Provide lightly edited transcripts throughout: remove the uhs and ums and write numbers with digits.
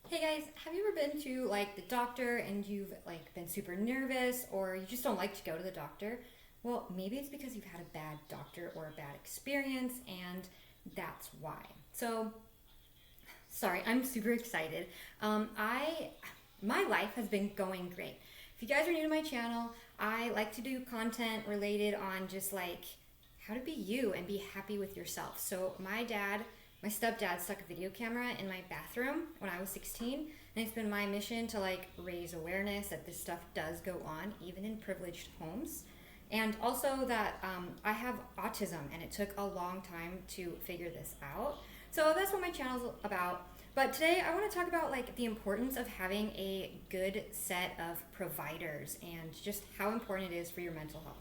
Hey guys, have you ever been to like the doctor and you've like been super nervous or you just don't like to go to the doctor? Well, maybe it's because you've had a bad doctor or a bad experience and that's why. So, sorry, I'm super excited. I my life has been going great. If you guys are new to my channel, I like to do content related on just like how to be you and be happy with yourself. So my stepdad stuck a video camera in my bathroom when I was 16, and it's been my mission to like raise awareness that this stuff does go on even in privileged homes. And also that I have autism and it took a long time to figure this out. So that's what my channel's about. But today I want to talk about like the importance of having a good set of providers and just how important it is for your mental health.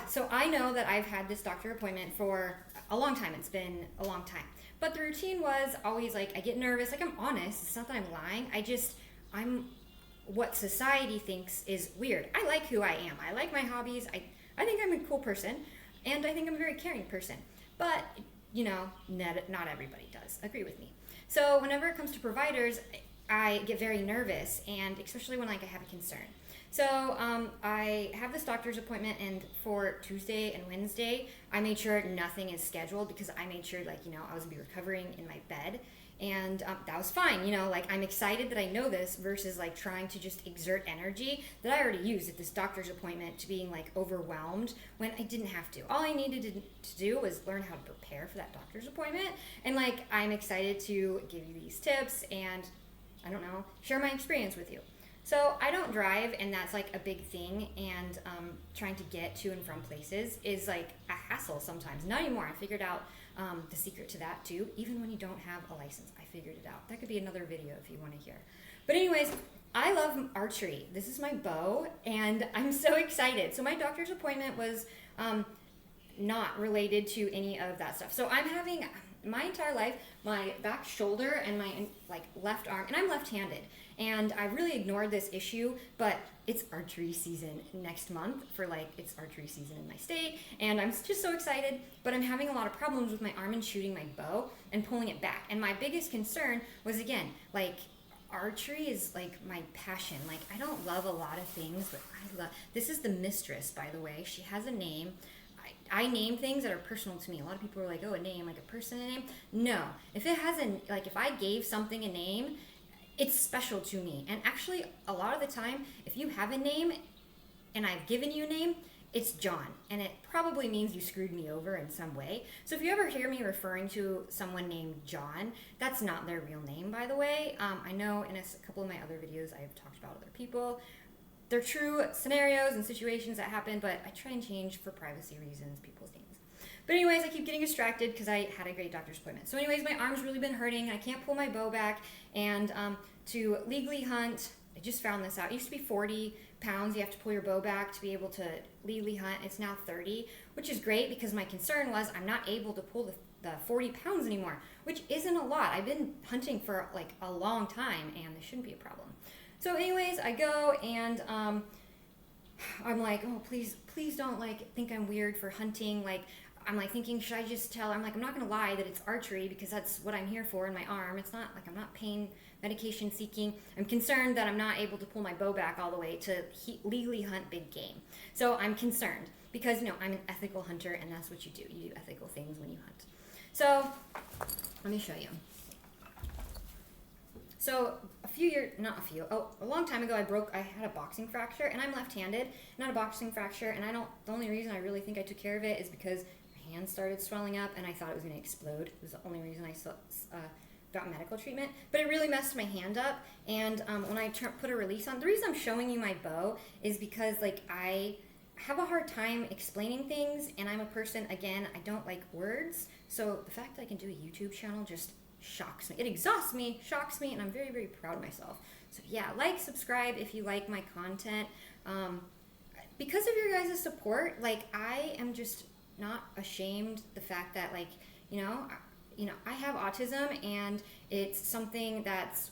So I know that I've had this doctor appointment for a long time. It's been a long time. But the routine was always like I get nervous. Like I'm honest. It's not that I'm lying. I'm what society thinks is weird. I like who I am. I like my hobbies. I think I'm a cool person, and I think I'm a very caring person. But not everybody does agree with me. So whenever it comes to providers, I get very nervous, and especially when like I have a concern. So I have this doctor's appointment, and for Tuesday and Wednesday, I made sure nothing is scheduled because I made sure I was gonna be recovering in my bed, and that was fine. Like I'm excited that I know this versus like trying to just exert energy that I already used at this doctor's appointment to being like overwhelmed when I didn't have to. All I needed to do was learn how to prepare for that doctor's appointment, and like I'm excited to give you these tips and I don't know, share my experience with you. So I don't drive, and that's like a big thing, and trying to get to and from places is like a hassle sometimes. Not anymore. I figured out the secret to that too. Even when you don't have a license, I figured it out. That could be another video if you want to hear. But anyways, I love archery. This is my bow, and I'm so excited. So my doctor's appointment was not related to any of that stuff. So I'm having my entire life, my back shoulder and my like left arm, and I'm left-handed, and I really ignored this issue, but it's archery season next month it's archery season in my state, and I'm just so excited, but I'm having a lot of problems with my arm and shooting my bow and pulling it back. And my biggest concern was, again, like archery is like my passion. Like I don't love a lot of things, but this is the mistress, by the way. She has a name. I name things that are personal to me. A lot of people are like, oh, a name, like a person, a name. No, if it has if I gave something a name, it's special to me. And actually, a lot of the time, if you have a name and I've given you a name, it's John. And it probably means you screwed me over in some way. So if you ever hear me referring to someone named John, that's not their real name, by the way. I know in a couple of my other videos, I have talked about other people. They're true scenarios and situations that happen, but I try and change for privacy reasons people's names. But anyways, I keep getting distracted because I had a great doctor's appointment. So anyways, my arm's really been hurting. I can't pull my bow back. And to legally hunt, I just found this out. It used to be 40 pounds you have to pull your bow back to be able to legally hunt. It's now 30, which is great because my concern was I'm not able to pull the 40 pounds anymore, which isn't a lot. I've been hunting for like a long time, and this shouldn't be a problem. So anyways, I go, and I'm like, oh, please don't like think I'm weird for hunting. Like I'm like thinking, should I just tell? I'm like, I'm not gonna lie that it's archery because that's what I'm here for in my arm. It's not like I'm not pain medication seeking. I'm concerned that I'm not able to pull my bow back all the way to legally hunt big game. So I'm concerned because I'm an ethical hunter, and that's what you do. You do ethical things when you hunt. So let me show you. So a long time ago, I had a boxing fracture, and I'm left-handed, not a boxing fracture, and the only reason I really think I took care of it is because my hand started swelling up, and I thought it was going to explode. It was the only reason I got medical treatment, but it really messed my hand up, and when I put a release on, the reason I'm showing you my bow is because like I have a hard time explaining things, and I'm a person, again, I don't like words, so the fact that I can do a YouTube channel just shocks me. It exhausts me, shocks me, and I'm very, very proud of myself. So yeah, like, subscribe if you like my content. Because of your guys' support, like I am just not ashamed the fact that I have autism, and it's something that's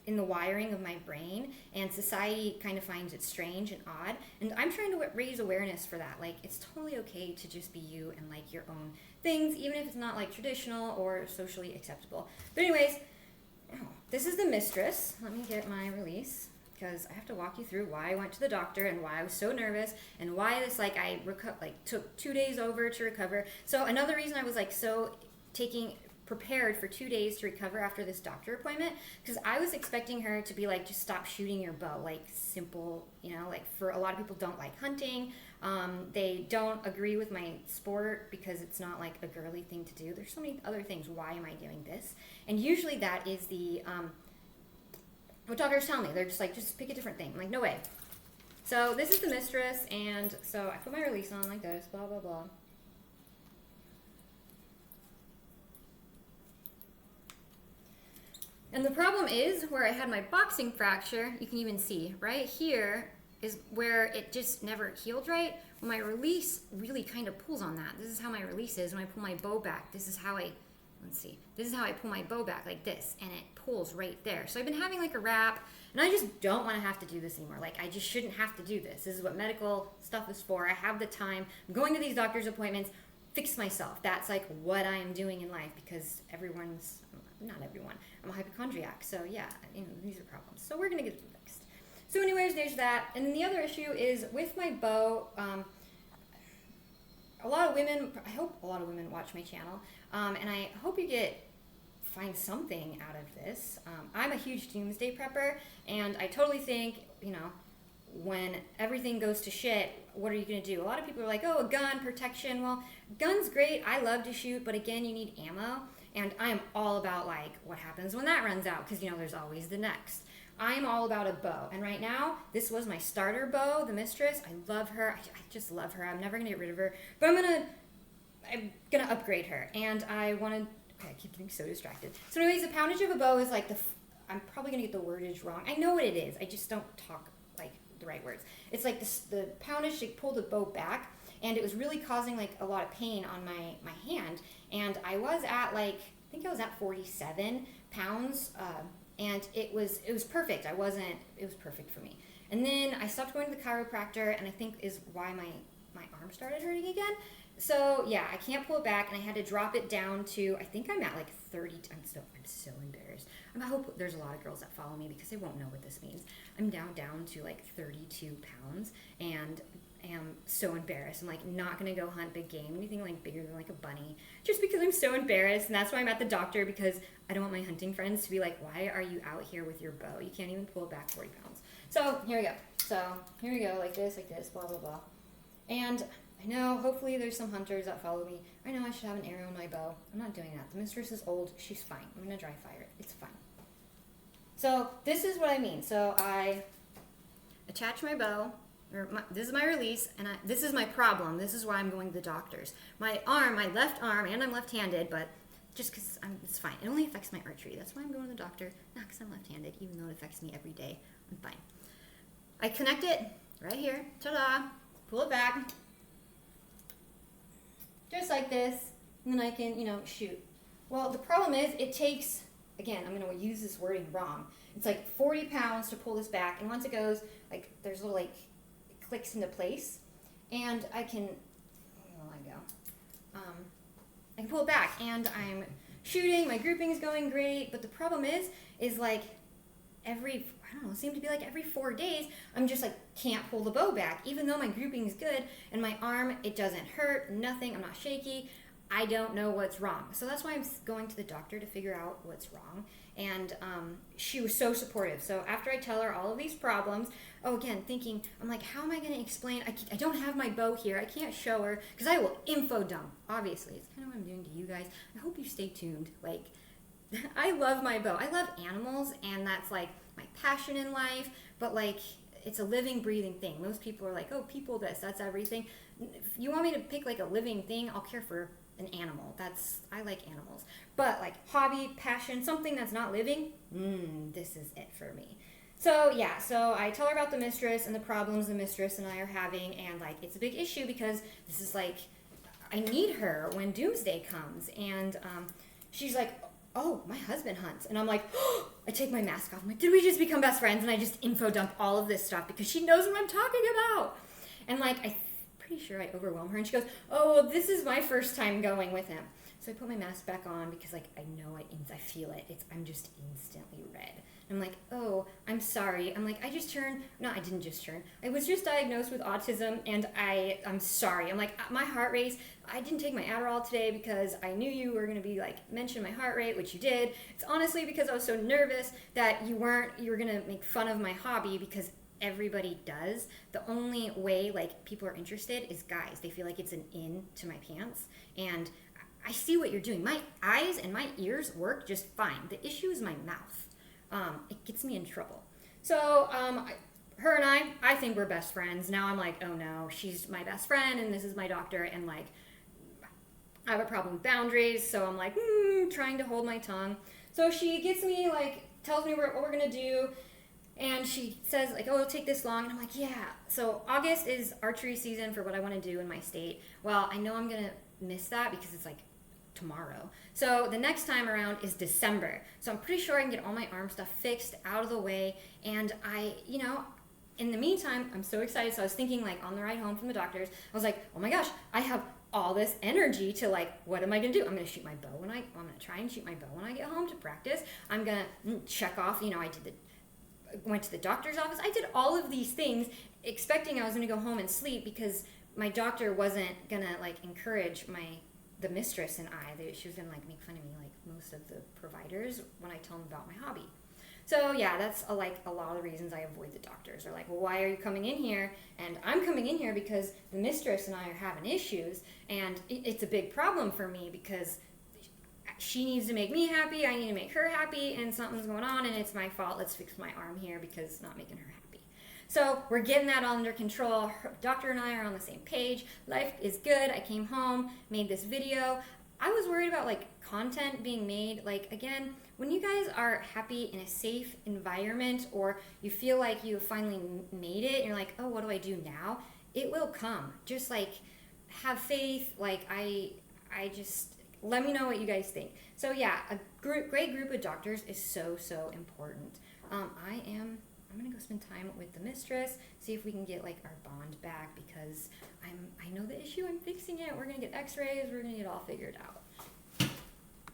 in the wiring of my brain, and society kind of finds it strange and odd, and I'm trying to raise awareness for that. Like it's totally okay to just be you and like your own things, even if it's not like traditional or socially acceptable. But anyways, oh, this is the mistress. Let me get my release, because I have to walk you through why I went to the doctor and why I was so nervous and why this took 2 days over to recover. So another reason I was like so prepared for 2 days to recover after this doctor appointment, because I was expecting her to be like, just stop shooting your bow, like simple, like for a lot of people don't like hunting. They don't agree with my sport because it's not like a girly thing to do. There's so many other things. Why am I doing this? And usually that is what doctors tell me. They're just like, just pick a different thing. I'm like, no way. So this is the mistress, and so I put my release on like this, blah, blah, blah. And the problem is where I had my boxing fracture, you can even see right here is where it just never healed right. My release really kind of pulls on that. This is how my release is when I pull my bow back. This is how I pull my bow back like this, and it pulls right there. So I've been having like a wrap, and I just don't want to have to do this anymore. Like, I just shouldn't have to do this. This is what medical stuff is for. I have the time. I'm going to these doctor's appointments, fix myself. That's like what I am doing in life, because not everyone. I'm a hypochondriac, so yeah, these are problems. So we're gonna get them fixed. So anyways, there's that. And then the other issue is with my bow. I hope a lot of women watch my channel, and I hope you find something out of this. I'm a huge doomsday prepper, and I totally think, when everything goes to shit, what are you going to do? A lot of people are like, oh, a gun, protection. Well, gun's great. I love to shoot, but again, you need ammo. And I'm all about like what happens when that runs out, because there's always the next. I'm all about a bow. And right now, this was my starter bow, the mistress. I love her. I just love her. I'm never going to get rid of her. But I'm gonna upgrade her. And I keep getting so distracted. So anyways, the poundage of a bow is like I'm probably going to get the wordage wrong. I know what it is. I just don't talk like the right words. It's like the poundage to pull the bow back, and it was really causing like a lot of pain on my hand. And I was at I think I was at 47 pounds, and it was perfect. It was perfect for me. And then I stopped going to the chiropractor, and I think is why my arm started hurting again. So yeah, I can't pull it back, and I had to drop it down to, I think I'm at like 30. I'm so embarrassed. I hope there's a lot of girls that follow me, because they won't know what this means. I'm down to like 32 pounds, and am so embarrassed. I'm like not gonna go hunt big game, anything like bigger than like a bunny, just because I'm so embarrassed. And that's why I'm at the doctor, because I don't want my hunting friends to be like, why are you out here with your bow? You can't even pull it back 40 pounds. So here we go, like this, blah, blah, blah. And I know, hopefully there's some hunters that follow me. I know I should have an arrow in my bow. I'm not doing that. The mistress is old. She's fine. I'm going to dry fire it. It's fine. So this is what I mean. So I attach my bow. This is my release, and this is my problem. This is why I'm going to the doctors. My left arm, and I'm left-handed, but just because it's fine. It only affects my archery. That's why I'm going to the doctor. Not because I'm left-handed, even though it affects me every day. I'm fine. I connect it right here. Ta-da! Pull it back. Just like this, and then I can, shoot. Well, the problem is it takes, again, I'm going to use this wording wrong. It's like 40 pounds to pull this back, and once it goes, like, there's little, like, it clicks into place, and I can, I can pull it back, and I'm shooting, my grouping is going great, but the problem is like, it seemed to be like every 4 days, I'm just like, can't pull the bow back, even though my grouping is good, and my arm, it doesn't hurt, nothing, I'm not shaky, I don't know what's wrong. So that's why I'm going to the doctor to figure out what's wrong, and she was so supportive. So after I tell her all of these problems, thinking, I'm like, how am I going to explain, I don't have my bow here, I can't show her, because I will info dump, obviously, it's kind of what I'm doing to you guys. I hope you stay tuned, like, I love my bow, I love animals, and that's like, my passion in life, but like it's a living, breathing thing. Most people are like, oh, people this, that's everything. If you want me to pick like a living thing, I'll care for an animal. I like animals. But like hobby, passion, something that's not living, this is it for me. So yeah, so I tell her about the mistress and the problems the mistress and I are having, and like it's a big issue because this is like, I need her when doomsday comes, and she's like, oh, my husband hunts. And I'm like, oh, I take my mask off. I'm like, did we just become best friends? And I just info dump all of this stuff because she knows what I'm talking about. And like, I'm pretty sure I overwhelm her. And she goes, oh, well, this is my first time going with him. So I put my mask back on because like I know I feel it. I'm just instantly red. I'm like, oh, I'm sorry. I'm like, I didn't just turn. I was just diagnosed with autism and I'm sorry. I'm like, my heart rate, I didn't take my Adderall today because I knew you were going to be like, mention my heart rate, which you did. It's honestly because I was so nervous that you were going to make fun of my hobby because everybody does. The only way like people are interested is guys. They feel like it's an in to my pants. And I see what you're doing. My eyes and my ears work just fine. The issue is my mouth. It gets me in trouble. So her and I think we're best friends. Now I'm like, oh no, she's my best friend and this is my doctor, and like I have a problem with boundaries, so I'm like trying to hold my tongue. So she gets me like, tells me what we're gonna do, and she says like, oh, it'll take this long, and I'm like, yeah. So August is archery season for what I want to do in my state. Well, I know I'm gonna miss that because it's like tomorrow. So the next time around is December. So I'm pretty sure I can get all my arm stuff fixed out of the way. And in the meantime, I'm so excited. So I was thinking like on the ride home from the doctors, I was like, oh my gosh, I have all this energy to like, what am I gonna do? I'm gonna shoot my bow I'm gonna try and shoot my bow when I get home to practice. I'm gonna check off, went to the doctor's office. I did all of these things expecting I was gonna go home and sleep because my doctor wasn't gonna like encourage the mistress and she was gonna like make fun of me like most of the providers when I tell them about my hobby. So yeah, that's a lot of the reasons I avoid the doctors. They're like, well, why are you coming in here? And I'm coming in here because the mistress and I are having issues, and it's a big problem for me because she needs to make me happy, I need to make her happy, and something's going on, and it's my fault. Let's fix my arm here because it's not making her happy. So we're getting that all under control. Her doctor and I are on the same page. Life is good. I came home, made this video. I was worried about like content being made. Like again, when you guys are happy in a safe environment, or you feel like you finally made it and you're like, oh, what do I do now? It will come. Just like have faith. Like I just, let me know what you guys think. So yeah, a great group of doctors is so important. I'm gonna go spend time with the mistress, see if we can get like our bond back because I know the issue, I'm fixing it. We're gonna get x-rays, we're gonna get all figured out.